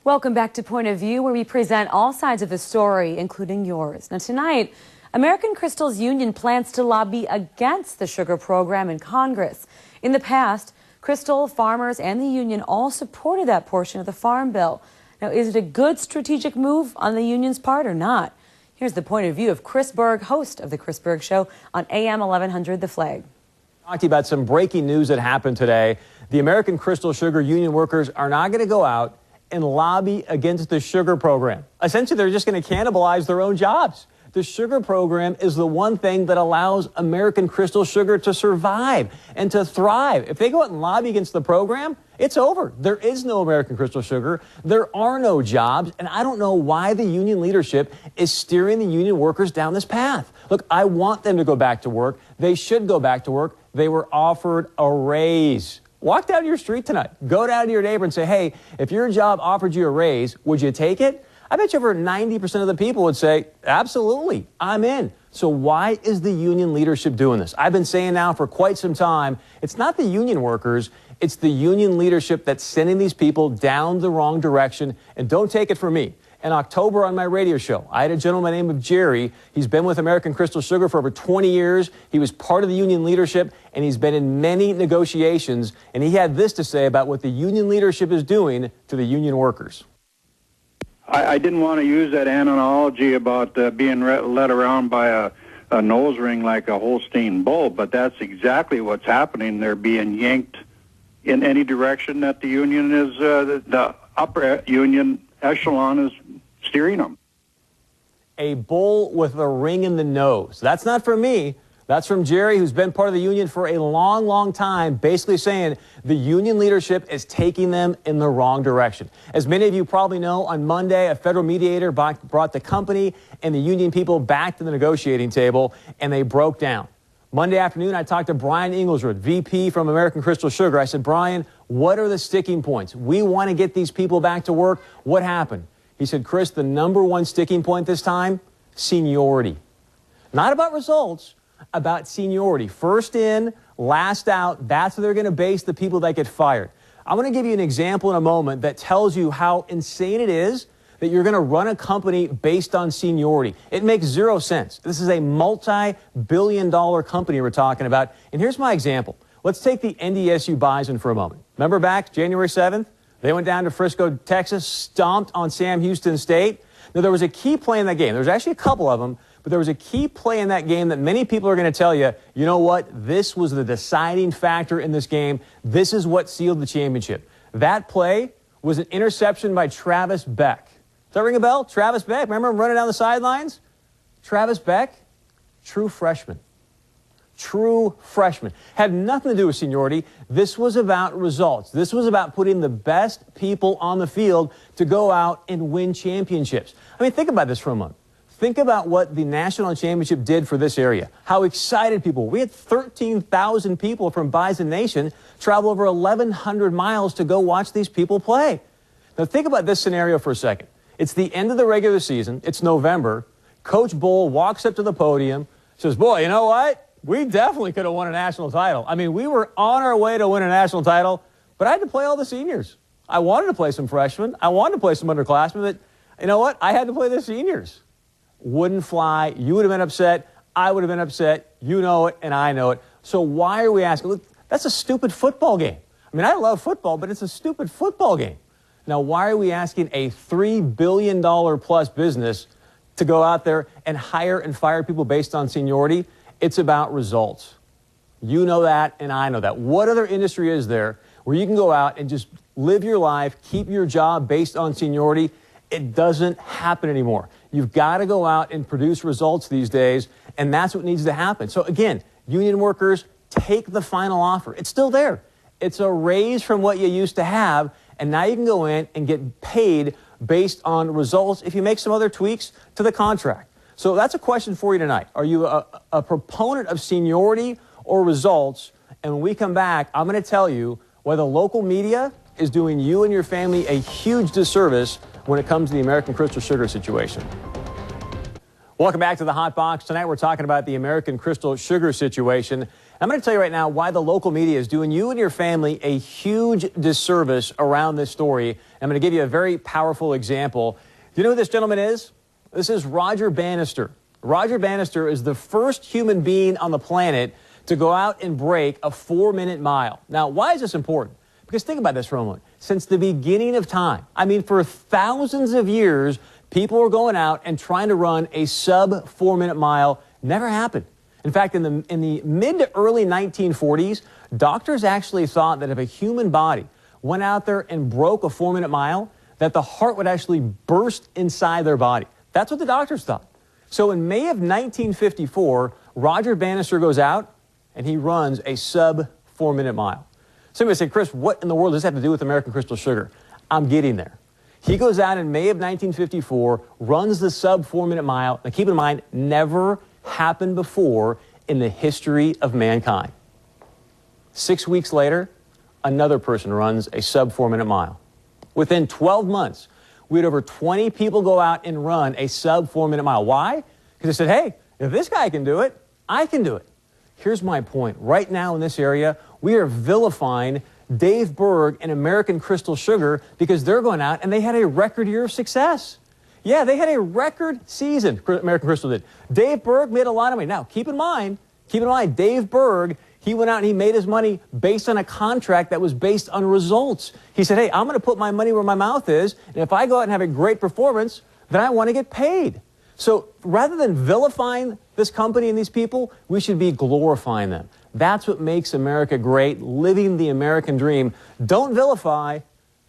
Welcome back to Point of View, where we present all sides of the story, including yours. Now tonight, American Crystal's union plans to lobby against the sugar program in Congress. In the past, Crystal, farmers, and the union all supported that portion of the Farm Bill. Now, is it a good strategic move on the union's part or not? Here's the point of view of Chris Berg, host of The Chris Berg Show on AM 1100 The Flag. Talk to you about some breaking news that happened today. The American Crystal Sugar union workers are not going to go out and lobby against the sugar program. Essentially, they're just going to cannibalize their own jobs. The sugar program is the one thing that allows American Crystal Sugar to survive and to thrive. If they go out and lobby against the program, it's over. There is no American Crystal Sugar. There are no jobs. And I don't know why the union leadership is steering the union workers down this path. Look, I want them to go back to work. They should go back to work. They were offered a raise. Walk down your street tonight. Go down to your neighbor and say, hey, if your job offered you a raise, would you take it? I bet you over 90% of the people would say, absolutely, I'm in. So why is the union leadership doing this? I've been saying now for quite some time, it's not the union workers, it's the union leadership that's sending these people down the wrong direction. And don't take it from me. In October on my radio show, I had a gentleman named Jerry. He's been with American Crystal Sugar for over 20 years. He was part of the union leadership, and he's been in many negotiations. And he had this to say about what the union leadership is doing to the union workers. I didn't want to use that analogy about being led around by a nose ring like a Holstein bull, but that's exactly what's happening. They're being yanked in any direction that the union is, the upper union echelon is steering them. A bull with a ring in the nose. That's not from me. That's from Jerry, who's been part of the union for a long, long time, basically saying the union leadership is taking them in the wrong direction. As many of you probably know, on Monday, a federal mediator brought the company and the union people back to the negotiating table, and they broke down. Monday afternoon, I talked to Brian Ingleswood, VP from American Crystal Sugar. I said, Brian, what are the sticking points? We want to get these people back to work. What happened? He said, Chris, the number one sticking point this time, seniority. Not about results, about seniority. First in, last out. That's where they're going to base the people that get fired. I'm going to give you an example in a moment that tells you how insane it is that you're going to run a company based on seniority. It makes zero sense. This is a multi-billion-dollar company we're talking about. And here's my example. Let's take the NDSU Bison for a moment. Remember back January 7th? They went down to Frisco, Texas, stomped on Sam Houston State. Now, there was a key play in that game. There was actually a couple of them, but there was a key play in that game that many people are going to tell you, you know what? This was the deciding factor in this game. This is what sealed the championship. That play was an interception by Travis Beck. Does that ring a bell? Travis Beck. Remember him running down the sidelines? Travis Beck, true freshman. True freshman. Had nothing to do with seniority. This was about results. This was about putting the best people on the field to go out and win championships. I mean, think about this for a moment. Think about what the national championship did for this area. How excited people were. We had 13,000 people from Bison Nation travel over 1,100 miles to go watch these people play. Now, think about this scenario for a second. It's the end of the regular season. It's November. Coach Bull walks up to the podium, says, boy, you know what? We definitely could have won a national title. I mean, we were on our way to win a national title, but I had to play all the seniors. I wanted to play some freshmen. I wanted to play some underclassmen, but you know what? I had to play the seniors. Wouldn't fly. You would have been upset. I would have been upset. You know it, and I know it. So why are we asking? Look, that's a stupid football game. I mean, I love football, but it's a stupid football game. Now, why are we asking a $3 billion plus business to go out there and hire and fire people based on seniority? It's about results. You know that, and I know that. What other industry is there where you can go out and just live your life, keep your job based on seniority? It doesn't happen anymore. You've got to go out and produce results these days, and that's what needs to happen. So again, union workers, take the final offer. It's still there. It's a raise from what you used to have, and now you can go in and get paid based on results if you make some other tweaks to the contract. So that's a question for you tonight. Are you a proponent of seniority or results? And when we come back, I'm going to tell you why the local media is doing you and your family a huge disservice when it comes to the American Crystal Sugar situation. Welcome back to the Hot Box. Tonight we're talking about the American Crystal Sugar situation. I'm going to tell you right now why the local media is doing you and your family a huge disservice around this story. I'm going to give you a very powerful example. Do you know who this gentleman is? This is Roger Bannister. Roger Bannister is the first human being on the planet to go out and break a 4-minute mile. Now, why is this important? Because think about this for a moment. Since the beginning of time, I mean, for thousands of years, people were going out and trying to run a sub 4-minute mile. Never happened. In fact, in the mid to early 1940s, doctors actually thought that if a human body went out there and broke a 4-minute mile, that the heart would actually burst inside their body. That's what the doctors thought. So in May of 1954, Roger Bannister goes out and he runs a sub 4-minute mile. Somebody say, Chris, what in the world does this have to do with American Crystal Sugar? I'm getting there. He goes out in May of 1954, runs the sub 4-minute mile. Now keep in mind, never happened before in the history of mankind. 6 weeks later, another person runs a sub 4-minute mile. Within 12 months, we had over 20 people go out and run a sub 4-minute mile. Why? Because they said, hey, if this guy can do it, I can do it. Here's my point. Right now in this area, we are vilifying Dave Berg and American Crystal Sugar because they're going out and they had a record year of success. Yeah, they had a record season, American Crystal did. Dave Berg made a lot of money. Now, keep in mind, Dave Berg, he went out and he made his money based on a contract that was based on results. He said, hey, I'm going to put my money where my mouth is, and if I go out and have a great performance, then I want to get paid. So rather than vilifying this company and these people, we should be glorifying them. That's what makes America great, living the American dream. Don't vilify,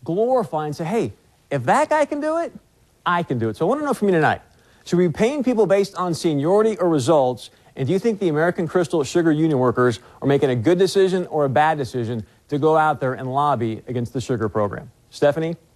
glorify, and say, hey, if that guy can do it, I can do it. So I want to know from you tonight, should we be paying people based on seniority or results? And do you think the American Crystal Sugar Union workers are making a good decision or a bad decision to go out there and lobby against the sugar program? Stephanie?